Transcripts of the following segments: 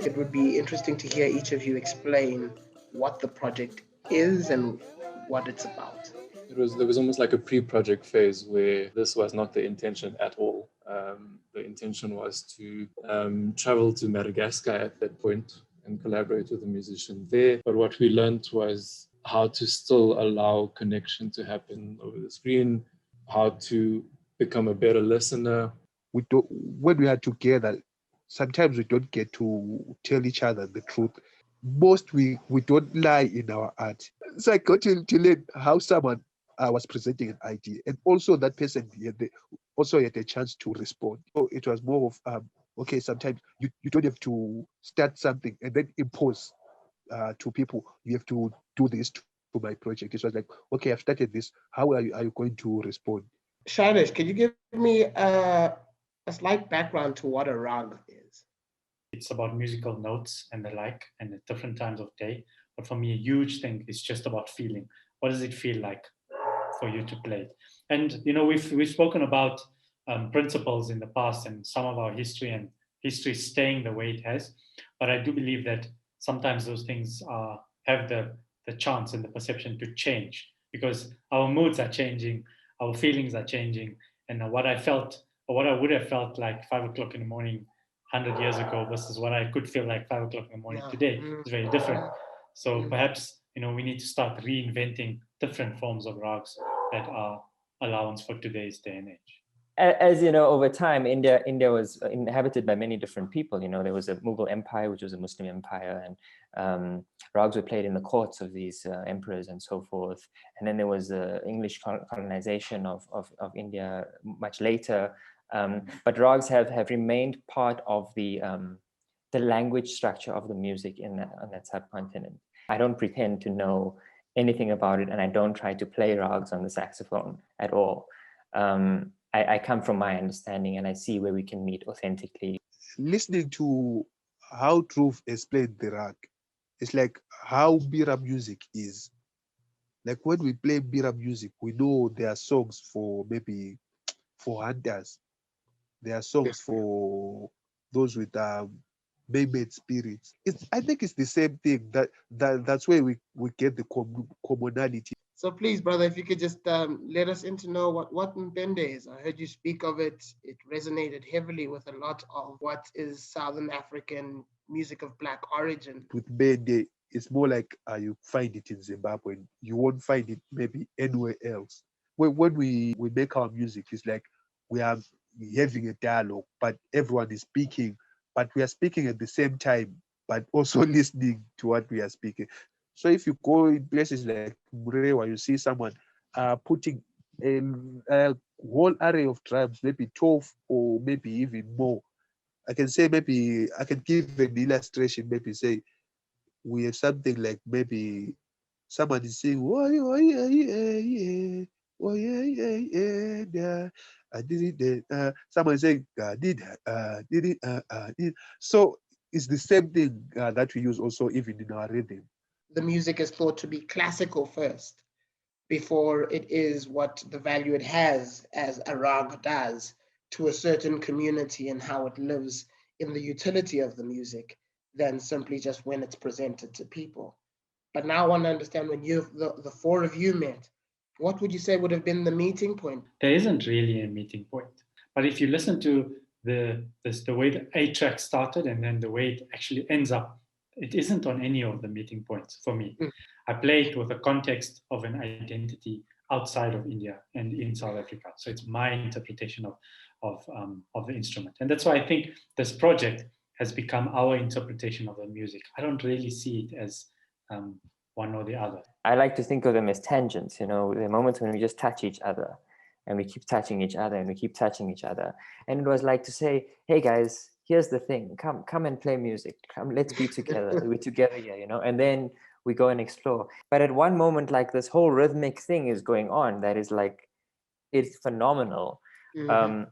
It would be interesting to hear each of you explain what the project is and what it's about. There was almost like a pre-project phase where this was not the intention at all. The intention was to travel to Madagascar at that point and collaborate with a musician there. But what we learned was how to still allow connection to happen over the screen, how to become a better listener. When we are together, sometimes we don't get to tell each other the truth. Most we don't lie in our art. So I got to learn how someone was presenting an idea, and also that person also had a chance to respond. So it was more of okay. Sometimes you don't have to start something and then impose to people. You have to do this to my project. It was like, okay, I've started this. How are you going to respond? Shailesh, can you give me a slight background to what a rag is? It's about musical notes and the like, and at different times of day. But for me, a huge thing is just about feeling. What does it feel like for you to play it? And we've spoken about principles in the past and some of our history and history staying the way it has. But I do believe that sometimes those things have the chance and the perception to change because our moods are changing, our feelings are changing, and what I felt or what I would have felt like 5 o'clock in the morning 100 years ago versus what I could feel like 5 o'clock in the morning today is very different. So perhaps we need to start reinventing different forms of rags that are allowance for today's day and age. As you know, over time, India was inhabited by many different people. There was a Mughal empire, which was a Muslim empire, and rags were played in the courts of these emperors and so forth. And then there was the English colonization of India much later. But rags have remained part of the language structure of the music on that subcontinent. I don't pretend to know anything about it, and I don't try to play rags on the saxophone at all. I come from my understanding, and I see where we can meet authentically. Listening to how Truth explained the rag, it's like how Bira music is. Like when we play Bira music, we know there are songs for maybe for hunters. There are songs for those with Mermaid spirits. I think it's the same thing. That's where we get the commonality. So please, brother, if you could just let us in to know what Mpende is. I heard you speak of it. It resonated heavily with a lot of what is Southern African music of Black origin. With Mpende, it's more like you find it in Zimbabwe. You won't find it maybe anywhere else. When we make our music, it's like we are having a dialogue, but everyone is speaking, but we are speaking at the same time, but also listening to what we are speaking. So if you go in places like Murewa, you see someone putting a whole array of tribes, maybe 12 or maybe even more. I can say maybe I can give an illustration, maybe say we have something like maybe someone is saying, oh, yeah, yeah, oh, yeah, yeah. I did it. Someone is saying, did it. So it's the same thing that we use also even in our rhythm. The music is thought to be classical first, before it is what the value it has as a rag does to a certain community and how it lives in the utility of the music than simply just when it's presented to people. But now I want to understand when the four of you met, what would you say would have been the meeting point? There isn't really a meeting point. But if you listen to the way the A track started and then the way it actually ends up, it isn't on any of the meeting points for me. I play it with a context of an identity outside of India and in South Africa. So it's my interpretation of the instrument. And that's why I think this project has become our interpretation of the music. I don't really see it as one or the other. I like to think of them as tangents, the moments when we just touch each other and we keep touching each other and we keep touching each other. And it was like to say, hey guys, here's the thing, come and play music. Come, let's be together. We're together here, and then we go and explore. But at one moment, like this whole rhythmic thing is going on that is like, it's phenomenal. And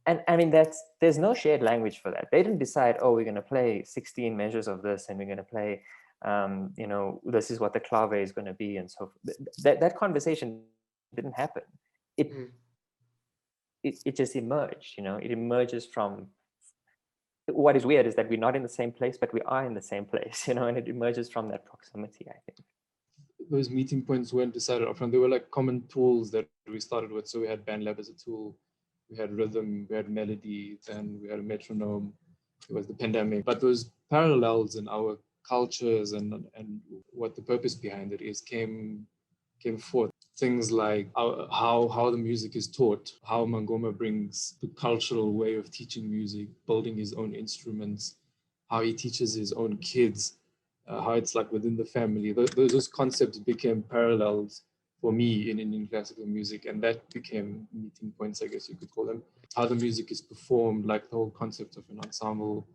I mean, there's no shared language for that. They didn't decide, oh, we're going to play 16 measures of this and we're going to play, this is what the clave is going to be. And so that conversation didn't happen. It just emerged, it emerges from What is weird is that we're not in the same place, but we are in the same place, and it emerges from that proximity, I think. Those meeting points weren't decided upfront. They were like common tools that we started with. So we had BandLab as a tool, we had rhythm, we had melody, and we had a metronome. It was the pandemic. But those parallels in our cultures and what the purpose behind it is came forth. Things like how the music is taught, how Mangoma brings the cultural way of teaching music, building his own instruments, how he teaches his own kids, how it's like within the family. Those concepts became parallels for me in Indian classical music, and that became meeting points, I guess you could call them. How the music is performed, like the whole concept of an ensemble,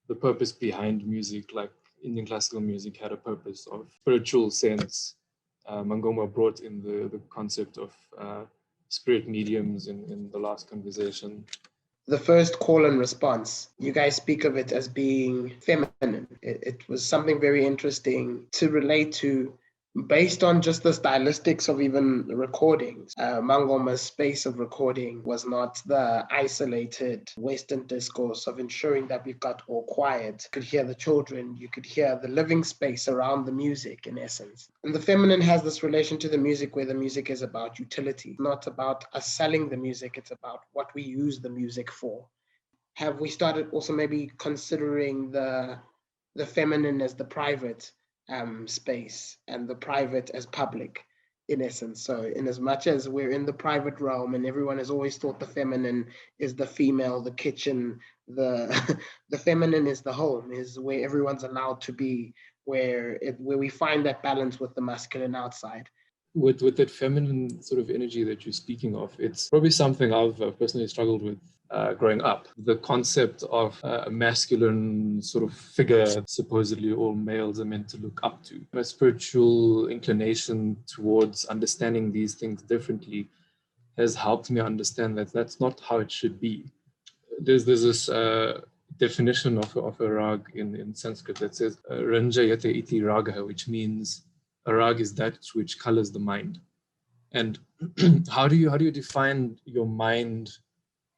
the purpose behind music, like Indian classical music had a purpose of spiritual sense. Mangoma brought in the concept of spirit mediums in the last conversation. The first call and response, you guys speak of it as being feminine. It was something very interesting to relate to based on just the stylistics of even recordings. Mangoma's space of recording was not the isolated Western discourse of ensuring that we've got all quiet. You could hear the children, you could hear the living space around the music in essence. And the feminine has this relation to the music where the music is about utility, not about us selling the music, it's about what we use the music for. Have we started also maybe considering the feminine as the private space and the private as public in essence? So in as much as we're in the private realm and everyone has always thought the feminine is the female, the kitchen, the feminine is the home, is where everyone's allowed to be, where we find that balance with the masculine outside. With that feminine sort of energy that you're speaking of, it's probably something I've personally struggled with growing up. The concept of a masculine sort of figure, supposedly all males are meant to look up to. A spiritual inclination towards understanding these things differently has helped me understand that that's not how it should be. There's this definition of a rag in Sanskrit that says Ranjayate iti raga, which means a rag is that which colors the mind. And how do you define your mind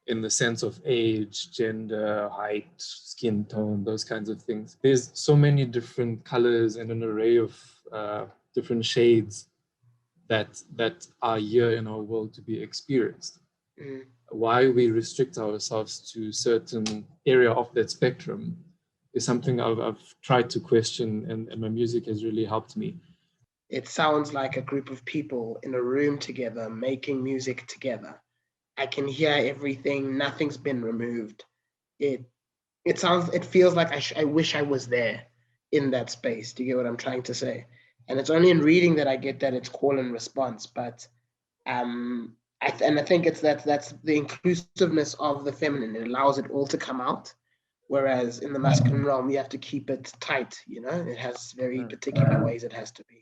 in the sense of age, gender, height, skin tone, those kinds of things? There's so many different colors and an array of different shades that are here in our world to be experienced. Mm. Why we restrict ourselves to a certain area of that spectrum is something I've tried to question, and my music has really helped me. It sounds like a group of people in a room together making music together. I can hear everything, nothing's been removed. It feels like I wish I was there in that space. Do you get what I'm trying to say? And it's only in reading that I get that it's call and response. But I think it's that's the inclusiveness of the feminine. It allows it all to come out. Whereas in the masculine realm, you have to keep it tight. It has very particular ways it has to be.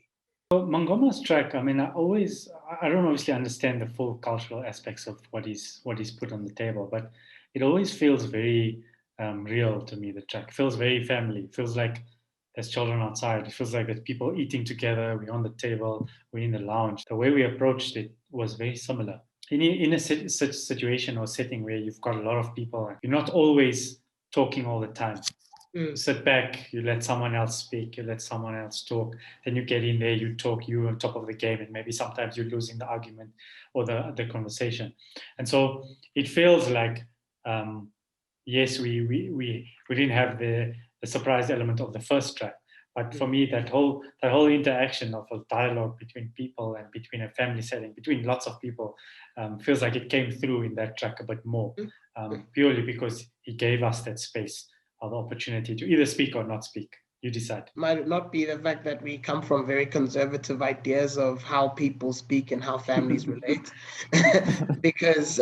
So Mangoma's track, I mean, I don't obviously understand the full cultural aspects of what he's put on the table, but it always feels very real to me. The track feels very family. It feels like there's children outside. It feels like there's people eating together. We're on the table. We're in the lounge. The way we approached it was very similar. In a such situation or setting where you've got a lot of people, you're not always talking all the time. You sit back, you let someone else speak, you let someone else talk, then you get in there, you talk, you're on top of the game, and maybe sometimes you're losing the argument or the conversation. And so it feels like, yes, we didn't have the surprise element of the first track, but for me, that whole interaction of a dialogue between people and between a family setting, between lots of people, feels like it came through in that track a bit more, purely because he gave us that space, the opportunity to either speak or not speak. You decide. Might it not be the fact that we come from very conservative ideas of how people speak and how families relate? Because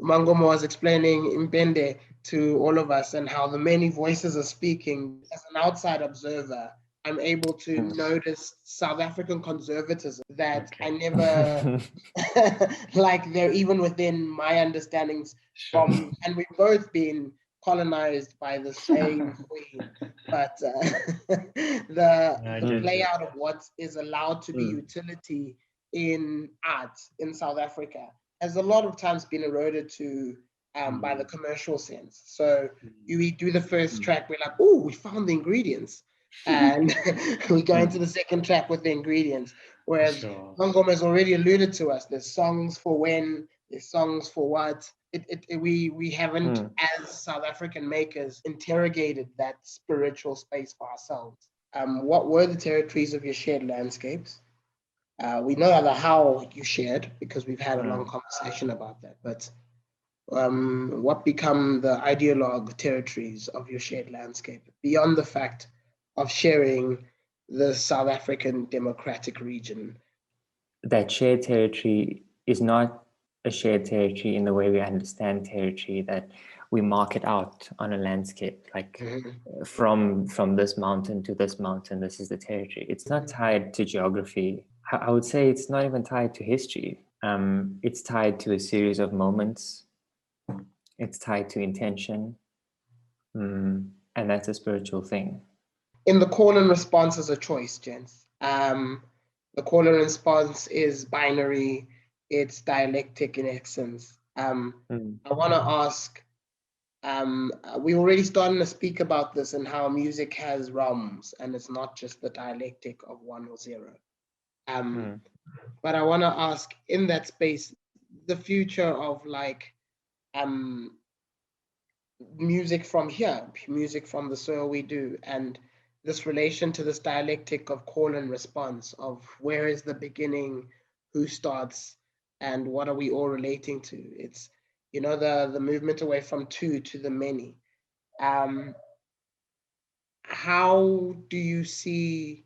Mangoma was explaining Mpende to all of us and how the many voices are speaking. As an outside observer, I'm able to notice South African conservatism that I never like they're even within my understandings from, and we've both been colonized by the same queen, but the layout of what is allowed to be utility in art in South Africa has a lot of times been eroded to by the commercial sense. So we do the first track, we're like, oh, we found the ingredients. And we go into the second track with the ingredients. Whereas Ngoma has already alluded to us, there's songs for when, there's songs for what. We haven't, as South African makers, interrogated that spiritual space for ourselves. What were the territories of your shared landscapes? We know the how you shared because we've had a long conversation about that, but what become the ideologue territories of your shared landscape beyond the fact of sharing the South African democratic region? That shared territory is not a shared territory in the way we understand territory, that we mark it out on a landscape, like from this mountain to this mountain, this is the territory. It's not tied to geography. I would say it's not even tied to history. It's tied to a series of moments. It's tied to intention. And that's a spiritual thing. In the call and response is a choice, gents. The call and response is binary. It's dialectic in essence. I want to ask, we already started to speak about this and how music has realms and it's not just the dialectic of 1 or 0. But I want to ask, in that space, the future of like music from here, music from the soil we do, and this relation to this dialectic of call and response, of where is the beginning, who starts, and what are we all relating to? It's, you know, the movement away from two to the many. How do you see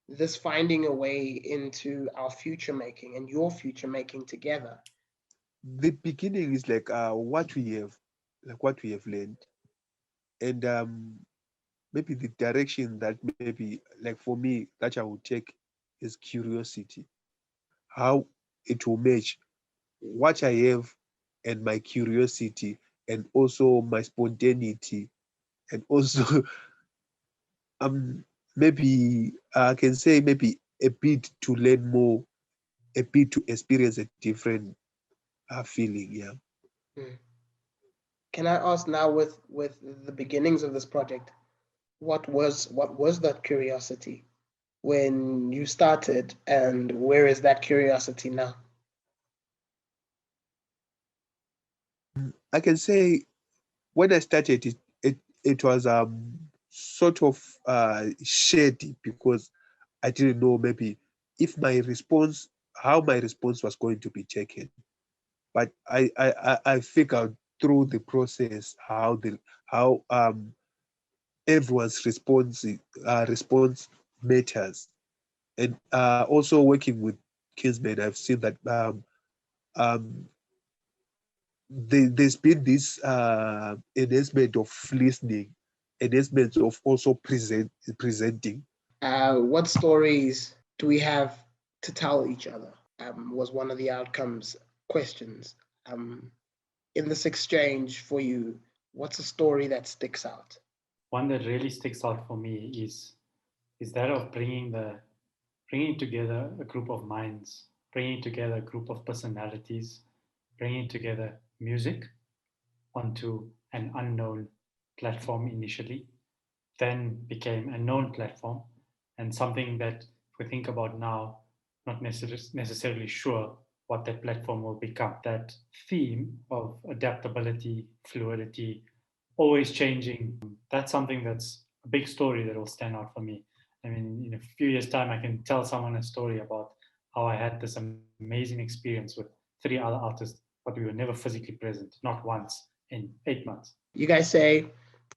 this finding a way into our future making and your future making together? The beginning is like what we have learned, and maybe the direction that maybe, like for me, that I would take is curiosity. How it will match what I have and my curiosity, and also my spontaneity, and also maybe I can say maybe a bit to learn more, a bit to experience a different feeling. Yeah. Can I ask now, with the beginnings of this project, what was that curiosity when you started, and where is that curiosity now? I can say when I started it was sort of shady, because I didn't know maybe if how my response was going to be taken. But I figured through the process how everyone's response matters, and also working with Kingsman, I've seen that there's been this enhancement of listening, enhancement of also presenting. What stories do we have to tell each other? Was one of the outcomes questions. In this exchange for you, what's a story that sticks out? One that really sticks out for me is that of bringing together a group of minds, bringing together a group of personalities, bringing together music onto an unknown platform initially, then became a known platform, and something that, if we think about now, not necessarily sure what that platform will become. That theme of adaptability, fluidity, always changing, that's something that's a big story that will stand out for me. I mean, in a few years' time, I can tell someone a story about how I had this amazing experience with 3 other artists, but we were never physically present, not once in 8 months. You guys say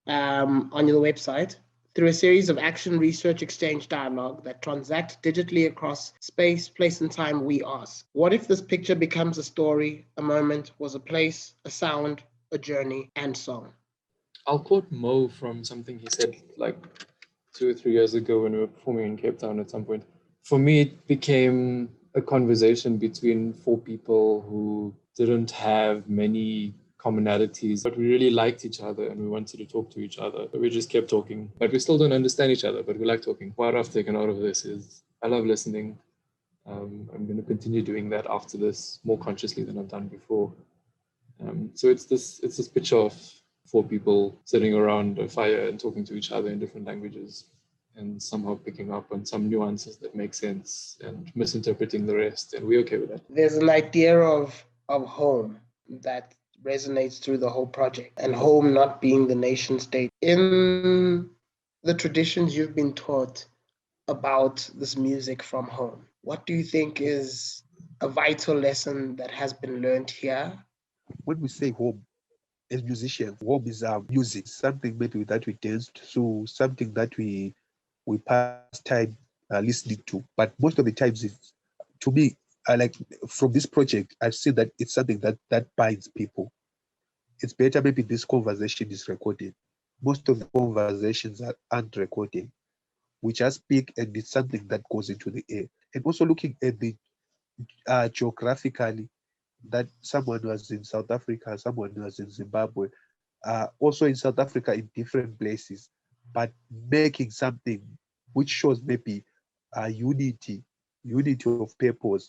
on your website, through a series of action, research, exchange, dialogue that transact digitally across space, place, and time, we ask, what if this picture becomes a story, a moment, was a place, a sound, a journey, and song? I'll quote Mo from something he said like 2 or 3 years ago when we were performing in Cape Town at some point. For me, it became a conversation between 4 people who didn't have many commonalities, but we really liked each other and we wanted to talk to each other. But we just kept talking, but we still don't understand each other, but we like talking. What I've taken out of this is I love listening. I'm going to continue doing that after this more consciously than I've done before. So it's this picture of four people sitting around a fire and talking to each other in different languages, and somehow picking up on some nuances that make sense and misinterpreting the rest, and we're okay with that. There's an idea of home that resonates through the whole project, and home not being the nation state. In the traditions you've been taught about this music from home, what do you think is a vital lesson that has been learned here? When we say home, as musicians, home is our music, something maybe that we dance to, something that we pass time listening to. But most of the times, it's, to me, I like from this project, I've seen that it's something that binds people. It's better maybe this conversation is recorded. Most of the conversations aren't recorded. We just speak, and it's something that goes into the air. And also looking at the geographically, that someone was in South Africa, someone was in Zimbabwe, also in South Africa in different places, but making something which shows maybe unity of purpose,